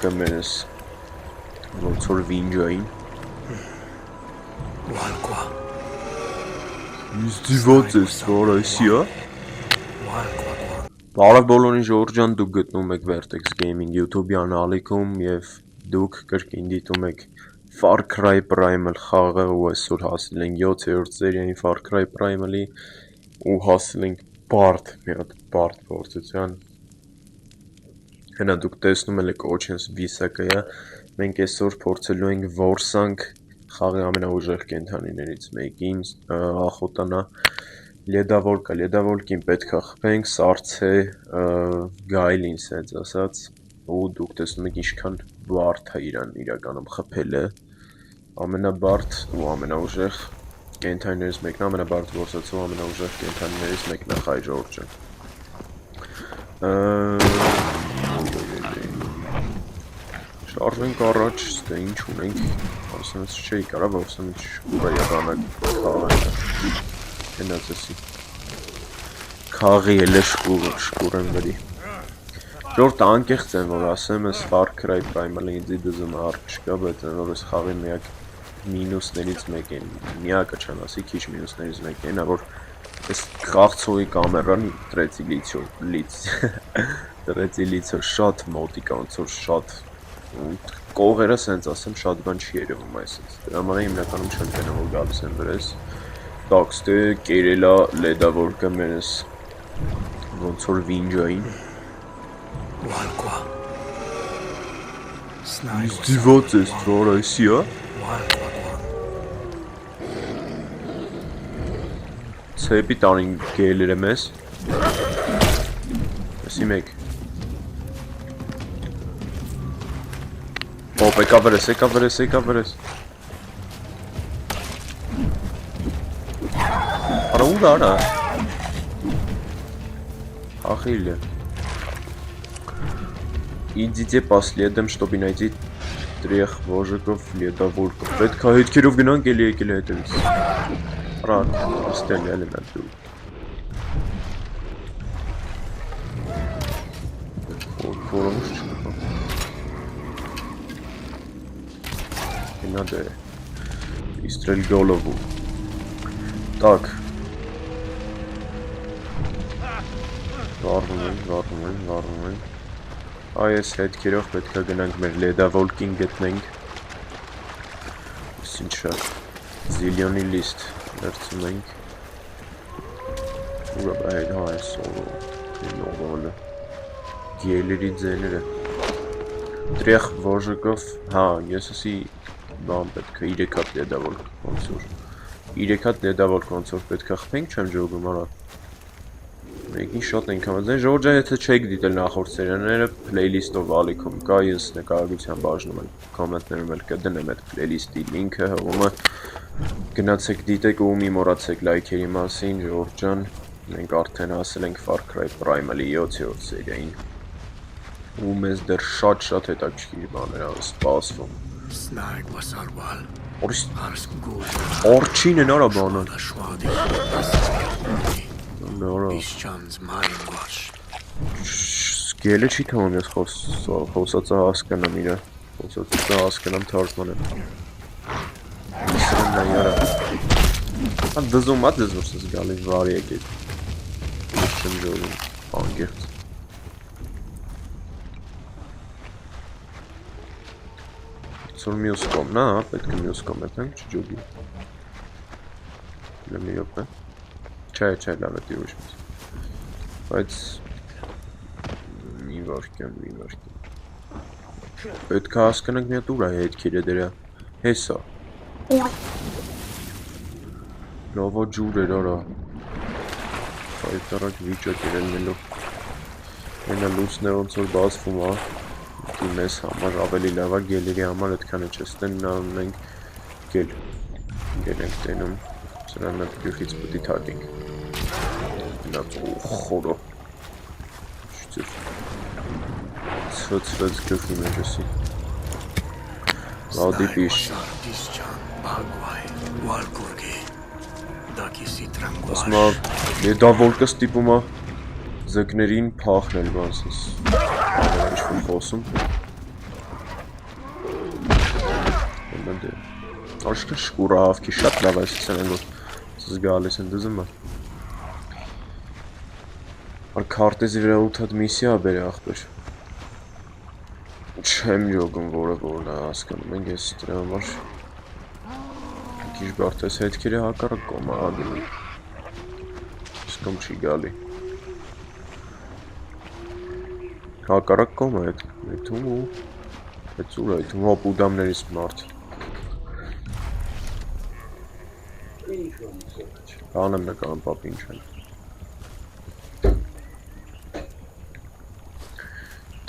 Կամերս ոնց որ վինջային Իստիված ես վարայսի, Բարև բոլորին ժողովրդյան, դուք գտնում եք Vertex Gaming YouTube-յան ալիքում և դուք կրկին դիտում եք Far Cry Primal խաղը ու այսօր հասել ենք 7-րդ սերիային Far Cry Primal-ի ու հասել ենք մի հատ բարդ փորձության Հենա դուք տեսնում եք Ocean's Visaka-ը մենք այսօր փորձելու ենք որսանք խաղի ամենաուժեղ կենդանիներից մեկին ախոտանա Լեդավոլկին պետք է խփենք սառցե գայլին սենց ասած ու դուք տեսնում եք ինչքան բարդ է իրան իրականում խփելը ամենաբարդ ու ամենաուժեղ կենդանիներից մեկն է ամենաբարդ որսացող ամենաուժեղ կենդանիներից մեկն է Հայ Ժորժը Շարժենք առաջ, ստե ինչ ունենք, ասենց չէի կարա, ասենց շկուրա եղանակ խաղանքը, հենած էսի, քաղի էլ է շկուր եմ վրի, ժորդ անկեղծ են, որ ասեմ ես Far Cry Primal-ը ինձի դզում արկ չկա, բայց են որ ես խաղի միակ մինուսներից մեկ են, միակը չան ասի, քիչ մինուսներից մեկ են, որ ես խաղցողի կամերան տրեցի լիցը շատ մոտիկ անցոր շատ կողերը սենց ասեմ շատ բան չի երևում այսպես դրա համար հիմնականում չեմ տենում որ գալիս են վրես տակ ստե կերելա լեդավորկը մերս ոնց որ վինջային Իստիված ես վարայսի Ցեպի տանին գելերը մեզ Եսի մեկ Օպ, եկա վրես Արա ուր արա Ախիլ է Իդիդե последом, чтобы найти трех вожиков ледоволков Պետք է հետքերով գնանք էլի եկել է հետևից Արա, աստել էլի մատ դու Որոնց չկա Надо истрель голову. Так. Վառվում են. Այս հետքերով պետք է գնանք մեր լեդավոլկին գտնենք. Ինչա. Զիլիոնի լիստ վերցնում ենք. Ուրա բայդ այս նորմալը. Գելերի ձեները. Трех вожиков. Հա, ես ասի բան պետք է 3 հատ լեդավորկ կոնցոր 3 հատ լեդավորկ կոնցոր պետք է խփենք չեմ ջոգում արա մեկին շատ ենք համաձայն ժորջա եթե չեք դիտել նախորդ սերիաները պլեյլիստով ալիքում կա ես նկարագրության բաժնում եմ կոմենտներում էլ կդնեմ այդ պլեյլիստի լինքը հողումը գնացեք դիտեք ու մի մոռացեք լայքերի մասին ժորջան մենք արդեն հասել ենք Far Cry Primal-ի 7-րդ սերիային ու մեզ դեռ շատ հետաքրքիր բաներ ա սպասվում Snag was arwal. Orçin en arabanın. Nora. Gele çi tamam ya xosatsa haskanam ira. Xosatsa haskanam tartmanım. Sen de yara. Ad dızum siz gali var ya ki. Şimdi oğlum. Hangi? Սոր մյուս կոմն է, պետք է մյուս կոմ ետնենք, չջոգի Լեմի յոպ է Չէ, լավ է տիրուշ մեզ Բայց Մի վարկյան Պետք է հասկանանք մի հատ ուր է հետքերը դերա Հեսա Լավա ջուր էր արա Հայտարակ վիճակ էր ելնելով Ենա լուսն է ոնց որ բացվում է մեզ համար ավելի լավ է գելերի համար այդքանը չստեն նա ունենք գել ենք տենում սրան այդ գյուղից պետք է թակենք նա խորո ցած գյուղի մեջ էսի լադի պիշ ասմա լեդավոլկը ստիպում է ձկներին փախնել բանսս ինչ-որ խոսում Դե Աշկը շկուրը հավքի շատ լավ այս ցնեն որ զգալիս են դզումը Ար քարտեզի վրա 8 հատ միսիա բերի ախպեր Չեմ յոգում որը որն է հասկանում ենք ես դրա համար Քիչ բարդ էս հետքերը հակառակ կոմա ագնում Սկում չի գալի Հակառակ կոմա այդ թում ու այդ ուր այդ հոպ ուդամներից մարդ Բանեմ նկարում պապ ինչ են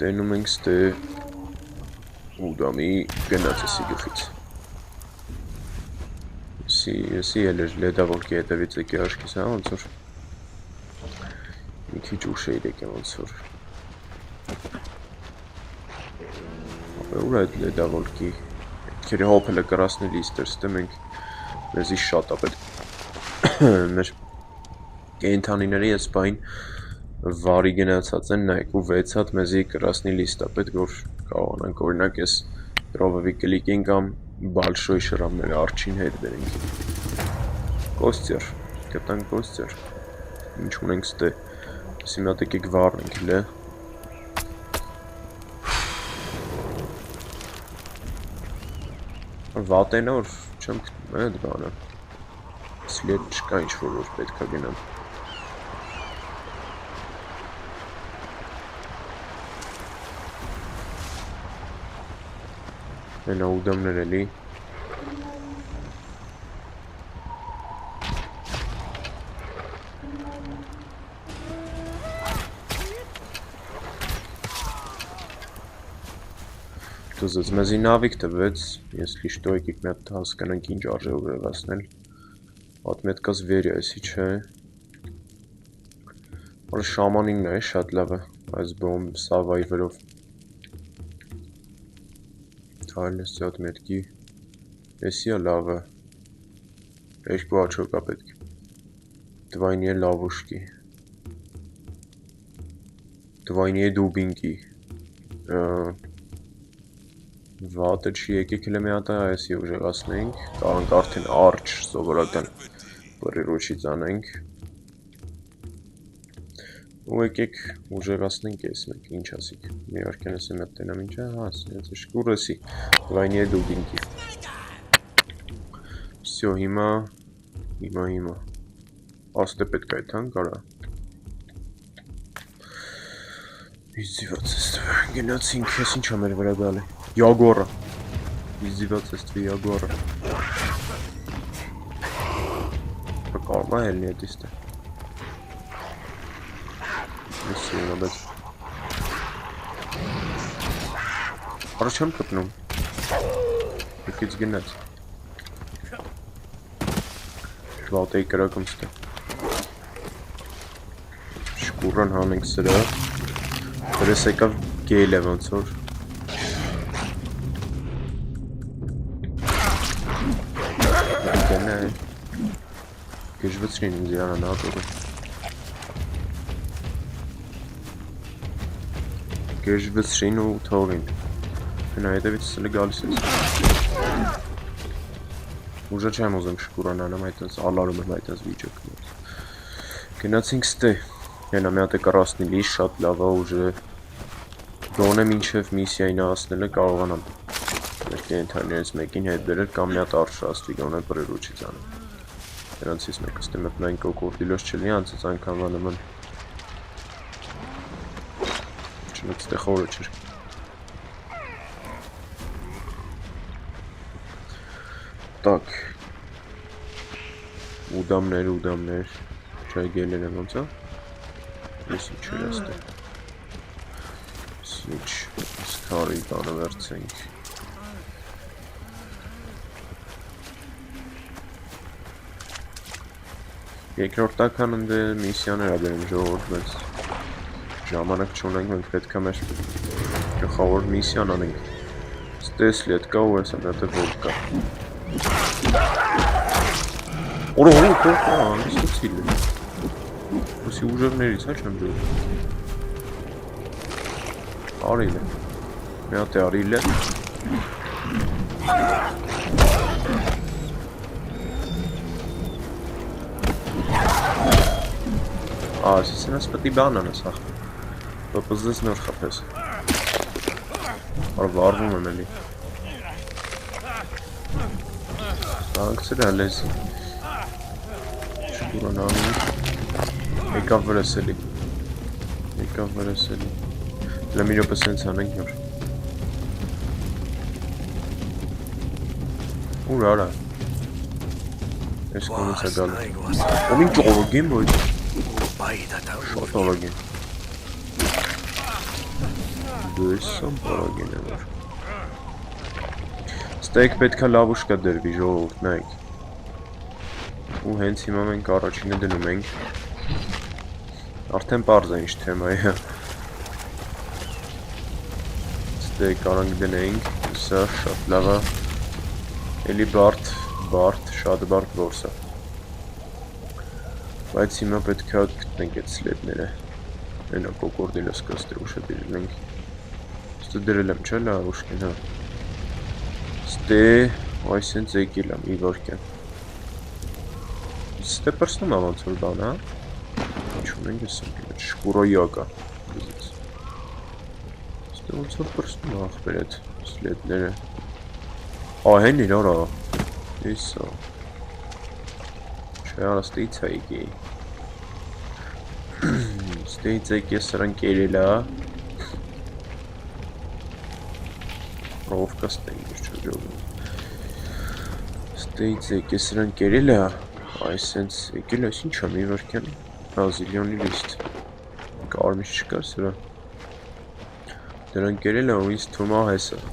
Տենում ենք ստե ուդամի գնացեսի գխից Եսի էլ էր լեդավորքի հետևից եկի աշկիս հա ոնց որ Մի քիչ ուշ էիր եկե ոնց որ Ուր այդ լեդավորքի Քերի հոպելը կրասնել իստեր ստե մենք մեզի շատ ապետ մեր կենթանիների ես բայն վարի գնացած են նայք ու 6 հատ մեզի կրասնի լիստ ապետ որ կարողանանք օրինակ ես դրովովի կլիկին կամ բալշոյ շրամները արջին հետ բերենք Կոստյար, կտանք կոստյար Ինչ ունենք ստե Սի մի հատ եկեք վարնենք լե Վատենը որ չեմ գտնում այդ բանը Սլետ չկա ինչ-որ որ պետք է գնամ Մենա ուդամներ էլի Դուզեց մեզի նավիկ տվեց, ես լիշտո եկիք մի հատ հասկանանք ինչ արժե ուղևասնել Հատ մետկաս վերի այսի չէ Որ շամանինն է շատ լավ է Այս բոմ սավայվերով Թայլնես ծյատ մետքի Էսի է լավ է Երկու աչոք է պետք Դվայնի է լավուշկի Դվայնի է դուբինկի Վատը չի եկեք հլը մի հատ է այսի ուժեղացնենք Կարանք արդեն արջ սովորական բրիրուչից անենք Ու եկեք ուժեղացնենք ես մեկ ինչ ասիք Մի արկեն ես եմ էտ տենամ ինչ է Հաս շկուր էսի Դվայնի է դուբինկի Всё հիմա Աստե պետք այդ հան կարա Իզիված ես գնացինք ես ինչ ամեր վրա գալի Յագորը Իզիված ես թվի յագորը Կարմա հելնի էտ իստե Եսի ունաբետ Արա չեմ կպնում Եկից գնաց Վատեի կրակում ստե Շկուրան հանենք սրա Որես եկավ գեյլ է ոնց որ Գժվծրին ինձ իրանան ատորը Գժվծրին ու թողին Հնա հետևից սլի գալիս ես Ուժը չեմ ուզում շկուրան անեմ այդպես ալարում եմ այդպես վիճակ Գնացինք ստե Հենա մի հատ է կարասնի լիշ շատ լավ է ուժը Գոնե մինչև միսիային ասնելը կարողանամ Մեր կենթանիներից մեկին հետ բերել կամ մի հատ արշրաստվի գոնե բրերուչից անեմ Նրանցից մեկը ստե մտնային կոկորդիլոս չլի անցած այնքան վանման Չնոց ստե խորը չր Так Ուդամներ Չայ գելեր եմ ոնց է Ես ինչ էր աստե Ինչ Սկարի բանը վերցենք Երկրորդական ընդ միսիաներ աբերեմ ժողորդ մեծ Ժամանակ չունենք մենք պետք է մեր գլխավոր միսիան անենք Ստեսլի էտ կա ու ես եմ հետև ոլ կա Օրո կողկա անստուցիլ է Ոսի ուժերներից հա չեմ ժող Արիլ է Մի հատ է արիլ է Ասիսն ես պետի բան անես ախ պպզես նոր խապես որ վարվում եմ էլի Անկցր ալես Շկուրան անում Եկավ վրես էլի Եկավ վրես էլի Լա մի րոպե սենց անենք նոր Ուր արա Ես կոնից է գալու Ում ինչ ողոգին բոյդ Շատ ողոգին Դույսան ողոգին է որ Ստեյք պետքա լավ ուշկա դրվի ժողովուրդ նայք Ու հենց հիմա մենք առաջինը դնում ենք Արդեն պարզ է ինչ թեմա է Ստեյք արանք դնենք Սա շատ լավ է Էլի բարդ, շատ բարդ որս է Բայց հիմա պետքա գտնենք այդ սլետները Ենա կոկորդիլոս կստր ուշը դիրել ենք Ստե դրել եմ չէ լա ուշկեն հա Ստե այս ենց եկել եմ ի վարկյան Ստե պրսնում ավանց որ բան հա Ինչ ունենք ես ենք շկուրոյակա Ստե ոնց որ պրսնում աղբեր այդ սլետները Ահեն իր արա Իսա Չէ արա ստեից հայգի Ստեից եկ ես սրան կերել է Ռովկա ստեին իր չոջողում Ստեից եկ ես սրան կերել է Այս սենց եկել ես ինչ եմ ի վարկյան Բրազիլիոնի լիստ Կարմիշ չկար սրա Դրան կերել է ու ինձ թումա հեսը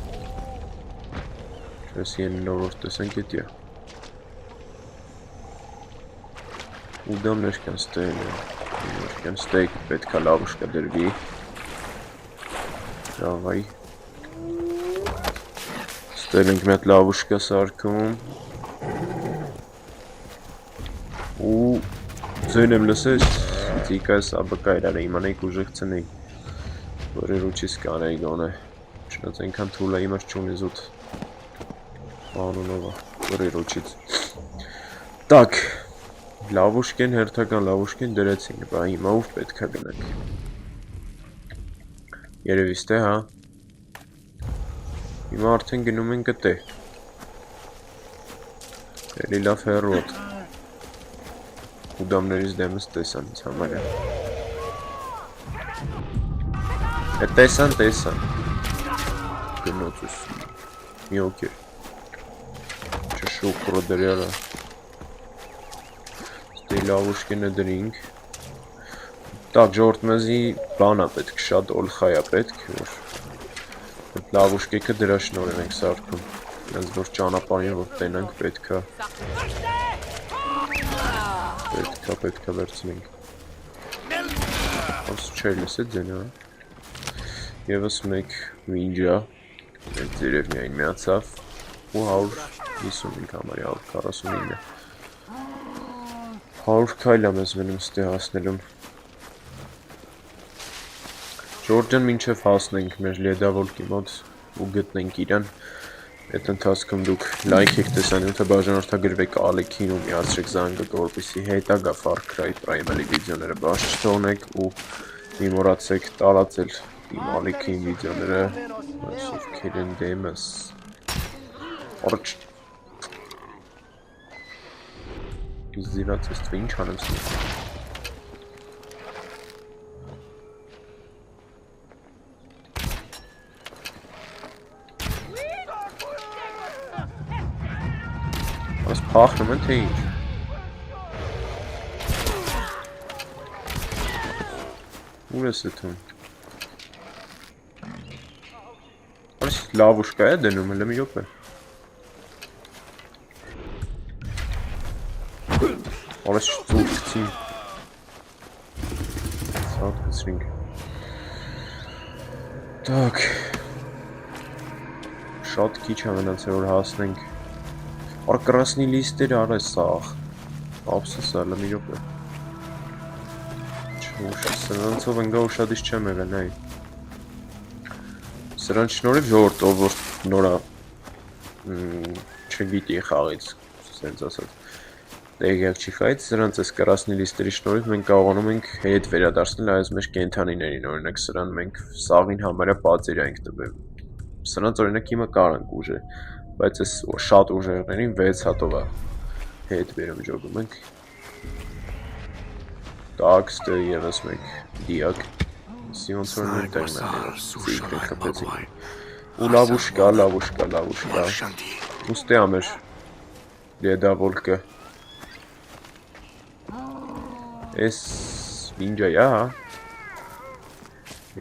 Ես յեն նորոր տեսանք էտիա Ու դամ ներկան ստեյն է Ներկան ստեյք պետքա լավ ուշկա դրվի Լավայ Ստել ենք մետ լավ ուշկա սարկում Ու ձույն եմ լսես Տիկա ես աբկա իրար է իմանեիք ուժեղ ծնեի Որ երուչիս կանեի գոն է Չնած ենքան թուլ է իմար չունի զուտ Անունովա, որերոչից Так, լավուշկեն, հերթական լավուշկեն դրեցինք, բա հիմա ուվ պետքա գնանք Երևիս թե, հա Հիմա արդեն գնում են գտե Էլի լավ հերոտ Ուդամներից դեմս տեսան, ինձ համար է Տեսան Գնոծուս Մի օքեր Շուկրո դրյարը Ստի լավուշկենը դրինք Так, ժորդ մեզի բան է պետք, շատ օլխայ է պետք Որ լավուշկեքը դրա շնորհ ենք սարքում Ենց որ ճանապարհին որ տենանք պետքա Պետքա վերցնենք Ոնց չէ լսեց ձեն հա Եվս մեկ վինջա Այդ երև միայն միացավ Ու 155 համարի 149 100 քայլ եմ ես մնում ստե հասնելում Ժորջան մինչև հասնենք մեր լեդավոլկի մոտ ու գտնենք իրան Այդ ընթացքում դուք լայք եք տեսանյութը բաժանորդագրվեք ալիքին ու միացրեք զանգը որպեսզի հետագա Far Cry Primal-ի վիդեոները բաց չթողնեք ու մի մոռացեք տարածել իմ ալիքին վիդեոները ովքեր են դեմս Orç. Издеваться с твоим чаном с ним. Распахнем это и. Ужас это. Լավուշկա է դնում, հլը մի յոպ է Արես ծուր կցին Սատ կցրինք Так Շատ քիչ ամենացել որ հասնենք Ար կրասնի լիստեր արես սաղ Ապսս հլը մի յոպ է Սրանցով ընգա ուշադիշ չեմ եղել այ Սրան շնորհիվ ժողովուրդ ով որ նորա չգիտի խաղից, սենց ասած, տեղյակ չի խայից, սրանց այս կրասնի լիստերի շնորհիվ մենք կարողանում ենք հետ վերադարձնել այս մեր կենթանիներին, օրինակ սրան մենք սաղին համարյա պատեր ենք տվել, սրանց օրինակ հիմա կարանք ուժը, բայց այս շատ ուժերներին 6 հատով է հետ վերում ժողում ենք, տակ, ստե եղես մեկ դիակ, սիոնց որ նույն տեղն է ծիգրին խպեցին, ու լավուշկա, ուստի ամեր լեդավոլկը, ես ինջա յա,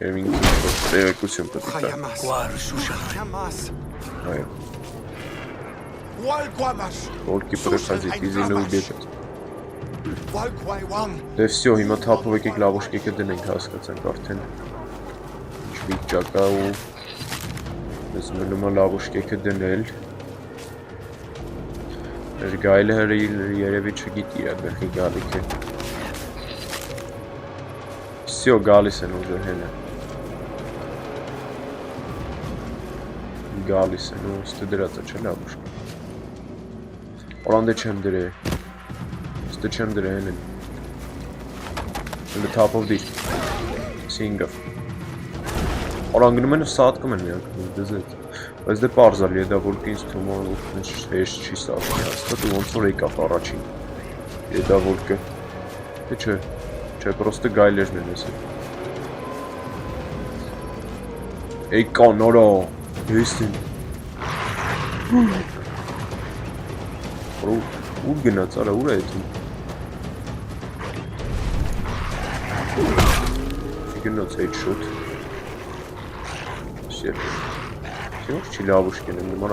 երև ինքին տեղեկություն պտիտա, այո, Volky прохазить или убежать. Դե всё, հիմա թափով եկեք լավուշկեքը դնենք հասկացանք արդեն. Ինչ վիճակա ու ես մնում է լավուշկեքը դնել. Մեր գայլը երևի չգիտի իր գլխի գալիքը. Всё, գալիս են ուժը հենը. Գալիս են ու ստե դրած է չէ լավուշկը. Oran da չեմ դրել, ստե չեմ դրել հենեն, հենը թափով դիր, սինգավ, oran գնում են ու սատկում են միակ, դեզետ, բայց դե պարզալ եդավոլկը ինձ թվում է հեշտ չի սատկի հաստատ ու ոնց որ եկավ առաջին եդավոլկը, դե չէ, պրոստը գայլերն են եսը, եկա նորա, հեստին, Ուր գնաց, արա, ուր է եթում Գնաց headshot Սեր Սեր չի լավուշկեն եմ նման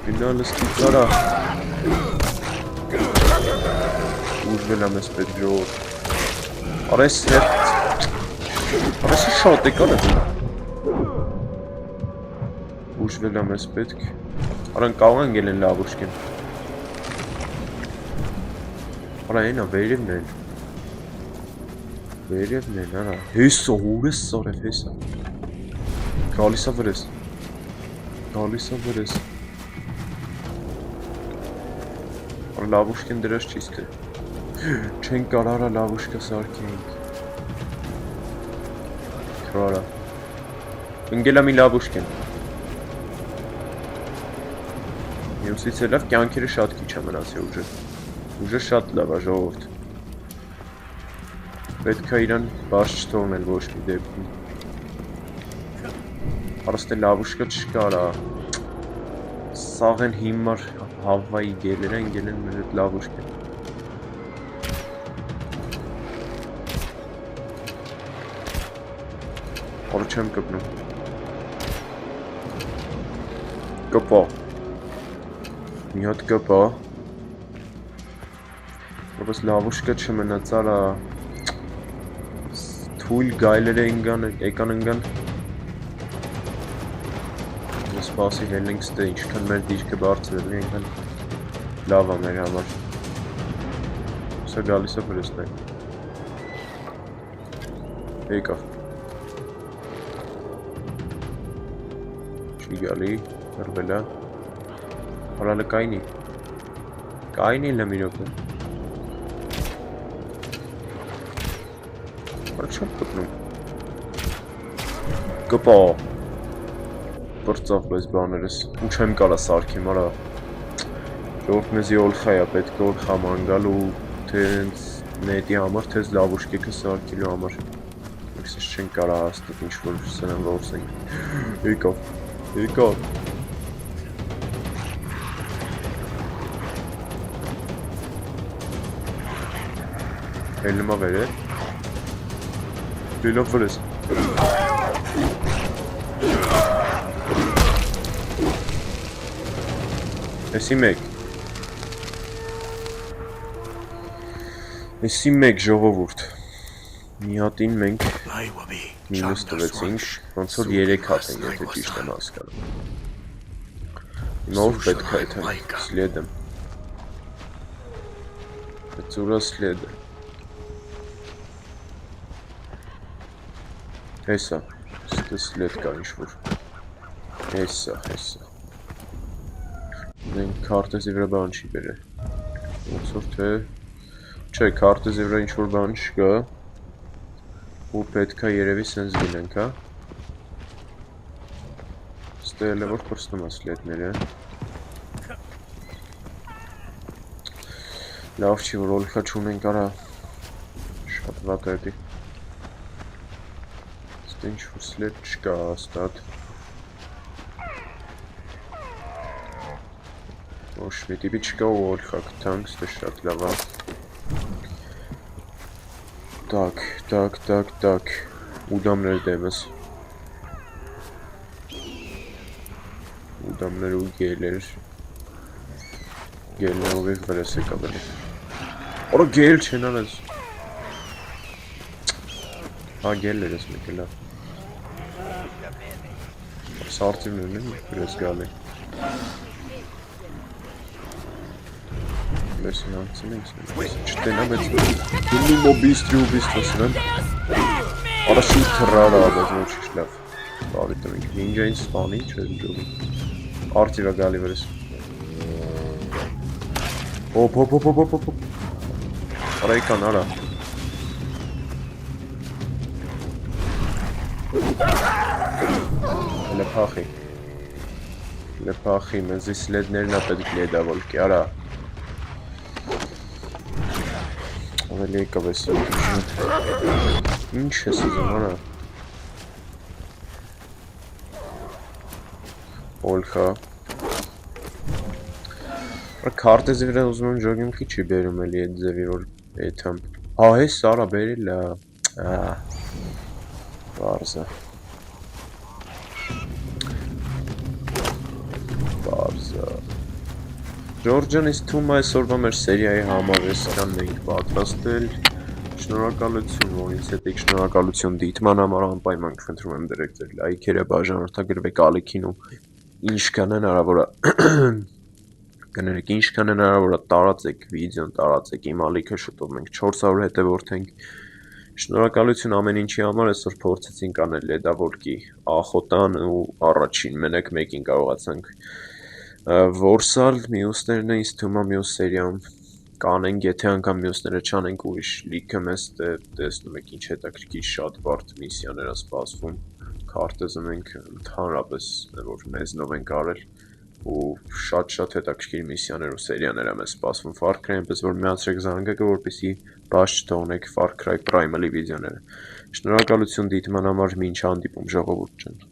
Գնալ ստից, արա Ուժվել եմ ես պետ ժոր Արա ես հետ Արա ես շատ եկան է Ուժվել եմ ես պետք, արան կաղ են գել են լավուշկեն, արա ենա վերևն են, արա, հեսա, որ ես սարև, հեսա, գալիսա վրես, արա լավուշկեն դրաշ չիս թե, չեն կար արա լավուշկա սարքենք, քրարա, ընգել եմ ի լավուշկեն, Յուսից է լավ, կյանքերը շատ քիչ է մնացի ուժը շատ լավ է ժողովուրդ, պետք է իրան բաց չթողնել ոչ մի դեպքում, հարստե լավուշկա չկարա, սաղ են հիմար հավվայի գելեր են մեր հետ լավուշկա, Որը չեմ կպնում, կպա, մի հատ կպա, որպես լավուշկա չմնաց արա, թույլ գայլերը եկան ընգան, սպասի հելենք ստե ինչքան մեր դիրկը բարձրելի ենքան լավ է մեր համար, սա գալիս է վրեսն է, եկավ, չի գալի, հրվել է, Հորալը կայնի լեմ իրոքը Հորա չեմ պտնում Կպա Պրծավ բես բաներս ու չեմ կարա սարքեմ արա Ժողորդ մեզի ոլխա է պետք է ոլխա մանգալ ու թե նետի համար թեզ լավուշկեքը սարքելու համար Եկսես չեն կարա հաստատ ինչ-որ սնեմ որսենք Եկավ Elime verir. Reload vuruz. Esimek ժողովուրդ։ Մի հատին մենք մինուս տվեցինք, ոնց որ 3 հատ են, եթե ճիշտ եմ հասկանում։ Հիմա ով պետք է այդ սլեդը։ Ծուրա սլեդը։ Հեսա, Դες լետ կա ինչ-որ Հեսա Մենք քարտեզի վրա բան չի բերել Ոնց որ թե Չէ, քարտեզի վրա ինչ-որ բան չկա ու պետք է երևի սենց գնենք, հա Ստել է որ պրստում ես լետները Լավ չի, որ ոլքա չունենք արա Շատ վատ է դի Ստե ինչ-որ սլետ չկա աստատ Ոչ մի տիպի չկա ու ոլքա կտանք, ստե շատ լավ է Так, Ուդամներ դեմս Ուդամներ ու գելեր Գելն ուղիղ վրես է կաբելի Որը գել չեն անես Հա գելեր ես մեկ լավ Սարտիվներն են վրես գալի Լեսին անգցին ենք Չտենա բեց Գուլում օբիստրի սրան Արաշի թրար աբեզ ոչ իշ լավ Բավիտում ենք նինջային սպանի չէ ժողի Արտիվա գալի վրես Հոպ Արայքան արա Լեպախի մեզի սլեդներն է պետք լեդավոլկի արա Ավելի եկավ ես Ինչ ես ուզում արա Ոլքա Քարտեզի վրա ուզում եմ ժոգիմքի չի բերում էլի այդ ձևի որ էթամ Հա հես արա բերել է Բարզա Ժորջան իս թում այսօրվա մեր սերիայի համավեսքանն էինք պատրաստել Շնորհակալություն, որ ինձ հետ եք շնորհակալություն դիտման համար անպայման կխնդրում եմ դրեք ձեր լայքերը, բաժանորդագրվեք ալիքին ու ինչքան են հնարավոր կներեք ինչքան են հնարավոր տարածեք վիդեոն, տարածեք իմ ալիքը շուտով մենք 400 հետևորդ ենք Շնորհակալություն ամեն ինչի համար այսօր փորձեցինք անել լեդավոլկի ախոտան ու առաջին մենակ մեկին կարողացանք Որսալ մյուսներն է ինձ թվում է մյուս սերիայում կանենք, եթե անգամ մյուսները չանենք ուրիշ լիքը մեզ տեսնում եք ինչ հետաքրքիր շատ բարդ միսիաներ է սպասվում քարտեզը մենք ընդհանրապես որ մեզնով ենք արել ու շատ հետաքրքիր միսիաներ ու սերիաներ է մեզ սպասվում Far Cry այնպես որ միացրեք զանգակը որպեսզի բաց չթողնեք Far Cry Primal-ի վիդեոները Շնորհակալություն դիտման համար մինչ հանդիպում ժողովուրդ ջան